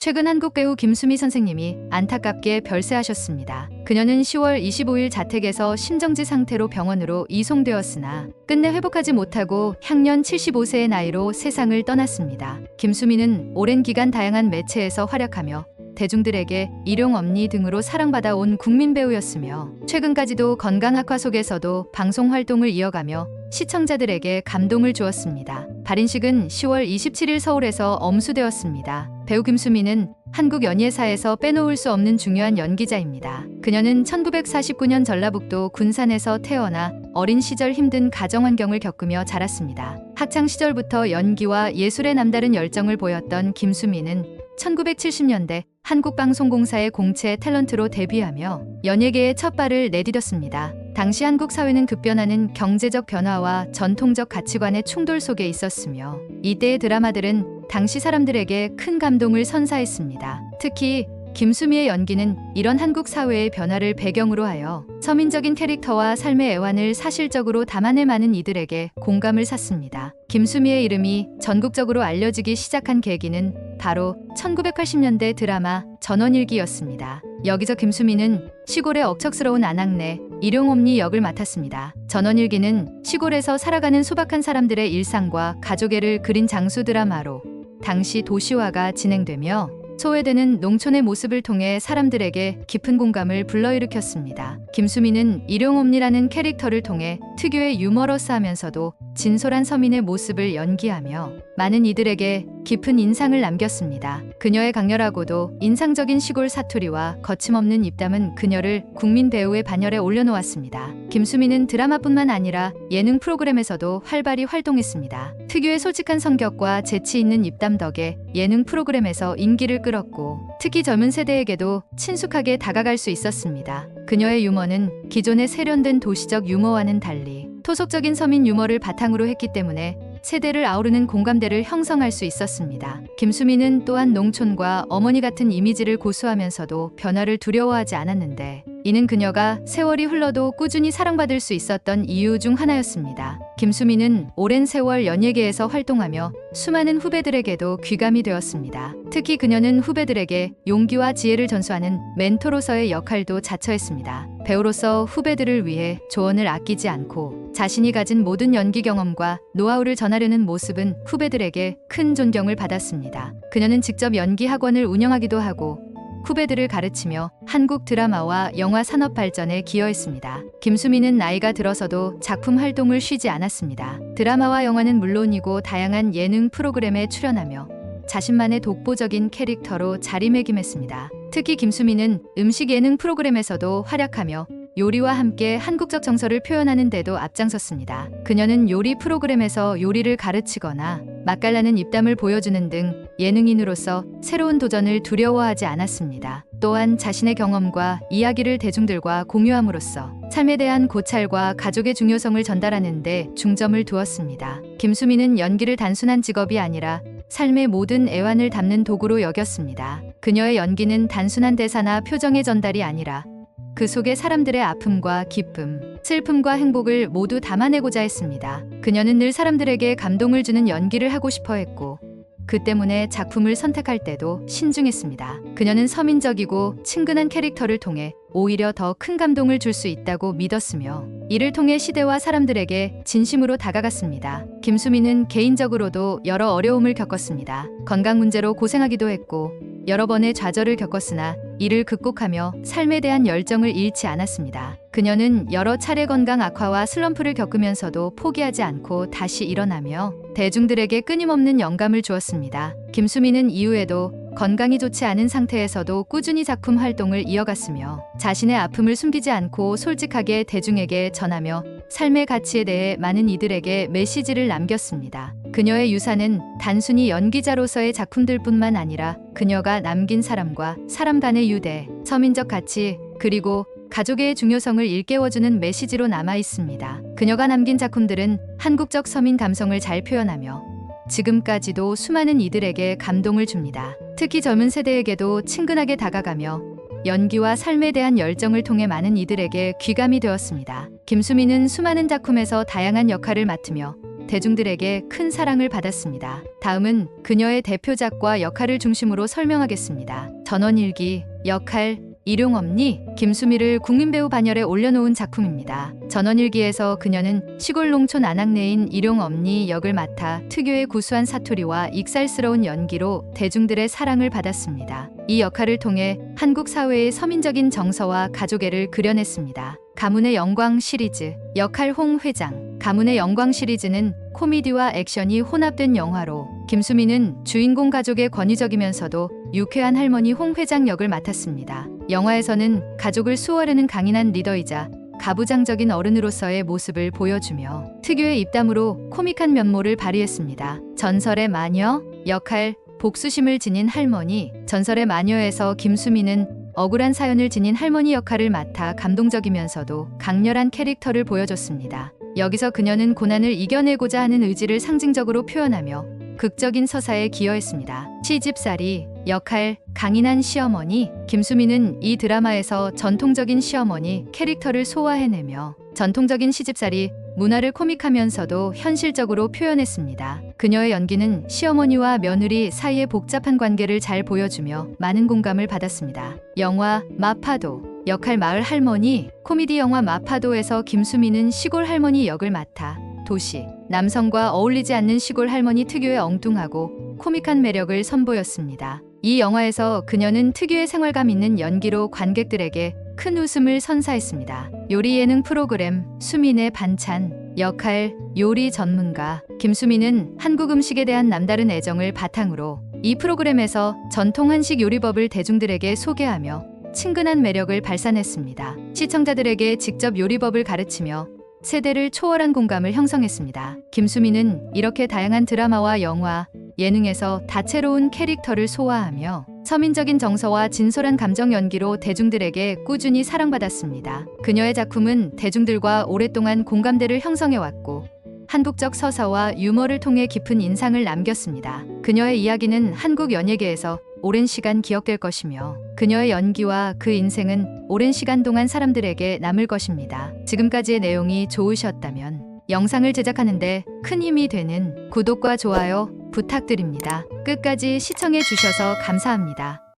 최근 한국 배우 김수미 선생님이 안타깝게 별세하셨습니다. 그녀는 10월 25일 자택에서 심정지 상태로 병원으로 이송되었으나 끝내 회복하지 못하고 향년 75세의 나이로 세상을 떠났습니다. 김수미는 오랜 기간 다양한 매체에서 활약하며 대중들에게 일용 엄니 등으로 사랑받아 온 국민 배우였으며 최근까지도 건강학화 속에서도 방송 활동을 이어가며 시청자들에게 감동을 주었습니다. 발인식은 10월 27일 서울에서 엄수되었습니다. 배우 김수미는 한국 연예사에서 빼놓을 수 없는 중요한 연기자입니다. 그녀는 1949년 전라북도 군산에서 태어나 어린 시절 힘든 가정 환경을 겪으며 자랐습니다. 학창 시절부터 연기와 예술에 남다른 열정을 보였던 김수미는 1970년대 한국방송공사의 공채 탤런트로 데뷔하며 연예계에 첫 발을 내디뎠습니다. 당시 한국 사회는 급변하는 경제적 변화와 전통적 가치관의 충돌 속에 있었으며 이때의 드라마들은 당시 사람들에게 큰 감동을 선사했습니다. 특히 김수미의 연기는 이런 한국 사회의 변화를 배경으로 하여 서민적인 캐릭터와 삶의 애환을 사실적으로 담아내 많은 이들에게 공감을 샀습니다. 김수미의 이름이 전국적으로 알려지기 시작한 계기는 바로 1980년대 드라마 전원일기였습니다. 여기서 김수미는 시골의 억척스러운 아낙네 일용엄니 역을 맡았습니다. 전원일기는 시골에서 살아가는 소박한 사람들의 일상과 가족애를 그린 장수 드라마로 당시 도시화가 진행되며 소외되는 농촌의 모습을 통해 사람들에게 깊은 공감을 불러일으켰습니다. 김수미는 일용엄니라는 캐릭터를 통해 특유의 유머러스하면서도 진솔한 서민의 모습을 연기하며 많은 이들에게 깊은 인상을 남겼습니다. 그녀의 강렬하고도 인상적인 시골 사투리와 거침없는 입담은 그녀를 국민 배우의 반열에 올려놓았습니다. 김수미는 드라마뿐만 아니라 예능 프로그램에서도 활발히 활동했습니다. 특유의 솔직한 성격과 재치 있는 입담 덕에 예능 프로그램에서 인기를 끌었고 특히 젊은 세대에게도 친숙하게 다가갈 수 있었습니다. 그녀의 유머는 기존의 세련된 도시적 유머와는 달리 토속적인 서민 유머를 바탕으로 했기 때문에 세대를 아우르는 공감대를 형성할 수 있었습니다. 김수미는 또한 농촌과 어머니 같은 이미지를 고수하면서도 변화를 두려워하지 않았는데 이는 그녀가 세월이 흘러도 꾸준히 사랑받을 수 있었던 이유 중 하나였습니다. 김수미는 오랜 세월 연예계에서 활동하며 수많은 후배들에게도 귀감이 되었습니다. 특히 그녀는 후배들에게 용기와 지혜를 전수하는 멘토로서의 역할도 자처했습니다. 배우로서 후배들을 위해 조언을 아끼지 않고 자신이 가진 모든 연기 경험과 노하우를 전하려는 모습은 후배들에게 큰 존경을 받았습니다. 그녀는 직접 연기 학원을 운영하기도 하고 후배들을 가르치며 한국 드라마와 영화 산업 발전에 기여했습니다. 김수미는 나이가 들어서도 작품 활동을 쉬지 않았습니다. 드라마와 영화는 물론이고 다양한 예능 프로그램에 출연하며 자신만의 독보적인 캐릭터로 자리매김했습니다. 특히 김수미는 음식 예능 프로그램에서도 활약하며 요리와 함께 한국적 정서를 표현하는 데도 앞장섰습니다. 그녀는 요리 프로그램에서 요리를 가르치거나 맛깔나는 입담을 보여주는 등 예능인으로서 새로운 도전을 두려워하지 않았습니다. 또한 자신의 경험과 이야기를 대중들과 공유함으로써 삶에 대한 고찰과 가족의 중요성을 전달하는 데 중점을 두었습니다. 김수미는 연기를 단순한 직업이 아니라 삶의 모든 애환을 담는 도구로 여겼습니다. 그녀의 연기는 단순한 대사나 표정의 전달이 아니라 그 속에 사람들의 아픔과 기쁨, 슬픔과 행복을 모두 담아내고자 했습니다. 그녀는 늘 사람들에게 감동을 주는 연기를 하고 싶어 했고 그 때문에 작품을 선택할 때도 신중했습니다. 그녀는 서민적이고 친근한 캐릭터를 통해 오히려 더 큰 감동을 줄 수 있다고 믿었으며 이를 통해 시대와 사람들에게 진심으로 다가갔습니다. 김수미는 개인적으로도 여러 어려움을 겪었습니다. 건강 문제로 고생하기도 했고 여러 번의 좌절을 겪었으나 이를 극복하며 삶에 대한 열정을 잃지 않았습니다. 그녀는 여러 차례 건강 악화와 슬럼프를 겪으면서도 포기하지 않고 다시 일어나며 대중들에게 끊임없는 영감을 주었습니다. 김수미는 이후에도 건강이 좋지 않은 상태에서도 꾸준히 작품 활동을 이어갔으며 자신의 아픔을 숨기지 않고 솔직하게 대중에게 전하며 삶의 가치에 대해 많은 이들에게 메시지를 남겼습니다. 그녀의 유산은 단순히 연기자로서의 작품들뿐만 아니라 그녀가 남긴 사람과 사람 간의 유대, 서민적 가치, 그리고 가족의 중요성을 일깨워주는 메시지로 남아 있습니다. 그녀가 남긴 작품들은 한국적 서민 감성을 잘 표현하며 지금까지도 수많은 이들에게 감동을 줍니다. 특히 젊은 세대에게도 친근하게 다가가며 연기와 삶에 대한 열정을 통해 많은 이들에게 귀감이 되었습니다. 김수미는 수많은 작품에서 다양한 역할을 맡으며 대중들에게 큰 사랑을 받았습니다. 다음은 그녀의 대표작과 역할을 중심으로 설명하겠습니다. 전원일기, 역할, 일용엄니, 김수미를 국민배우 반열에 올려놓은 작품입니다. 전원일기에서 그녀는 시골 농촌 아낙네인 일용엄니 역을 맡아 특유의 구수한 사투리와 익살스러운 연기로 대중들의 사랑을 받았습니다. 이 역할을 통해 한국 사회의 서민적인 정서와 가족애를 그려냈습니다. 가문의 영광 시리즈, 역할 홍 회장. 가문의 영광 시리즈는 코미디와 액션이 혼합된 영화로 김수미는 주인공 가족의 권위적이면서도 유쾌한 할머니 홍 회장 역을 맡았습니다. 영화에서는 가족을 수호하려는 강인한 리더이자 가부장적인 어른으로서의 모습을 보여주며 특유의 입담으로 코믹한 면모를 발휘했습니다. 전설의 마녀, 역할, 복수심을 지닌 할머니. 전설의 마녀에서 김수미는 억울한 사연을 지닌 할머니 역할을 맡아 감동적이면서도 강렬한 캐릭터를 보여줬습니다. 여기서 그녀는 고난을 이겨내고자 하는 의지를 상징적으로 표현하며 극적인 서사에 기여했습니다. 시집살이, 역할, 강인한 시어머니. 김수미는 이 드라마에서 전통적인 시어머니 캐릭터를 소화해내며 전통적인 시집살이 문화를 코믹하면서도 현실적으로 표현했습니다. 그녀의 연기는 시어머니와 며느리 사이의 복잡한 관계를 잘 보여주며 많은 공감을 받았습니다. 영화 마파도, 역할 마을 할머니. 코미디 영화 마파도에서 김수미는 시골 할머니 역을 맡아 도시, 남성과 어울리지 않는 시골 할머니 특유의 엉뚱하고 코믹한 매력을 선보였습니다. 이 영화에서 그녀는 특유의 생활감 있는 연기로 관객들에게 큰 웃음을 선사했습니다. 요리 예능 프로그램 수민의 반찬, 역할, 요리 전문가. 김수미는 한국 음식에 대한 남다른 애정을 바탕으로 이 프로그램에서 전통 한식 요리법을 대중들에게 소개하며 친근한 매력을 발산했습니다. 시청자들에게 직접 요리법을 가르치며 세대를 초월한 공감을 형성했습니다. 김수미는 이렇게 다양한 드라마와 영화, 예능에서 다채로운 캐릭터를 소화하며 서민적인 정서와 진솔한 감정 연기로 대중들에게 꾸준히 사랑받았습니다. 그녀의 작품은 대중들과 오랫동안 공감대를 형성해왔고 한국적 서사와 유머를 통해 깊은 인상을 남겼습니다. 그녀의 이야기는 한국 연예계에서 오랜 시간 기억될 것이며 그녀의 연기와 그 인생은 오랜 시간 동안 사람들에게 남을 것입니다. 지금까지의 내용이 좋으셨다면 영상을 제작하는데 큰 힘이 되는 구독과 좋아요 부탁드립니다. 끝까지 시청해 주셔서 감사합니다.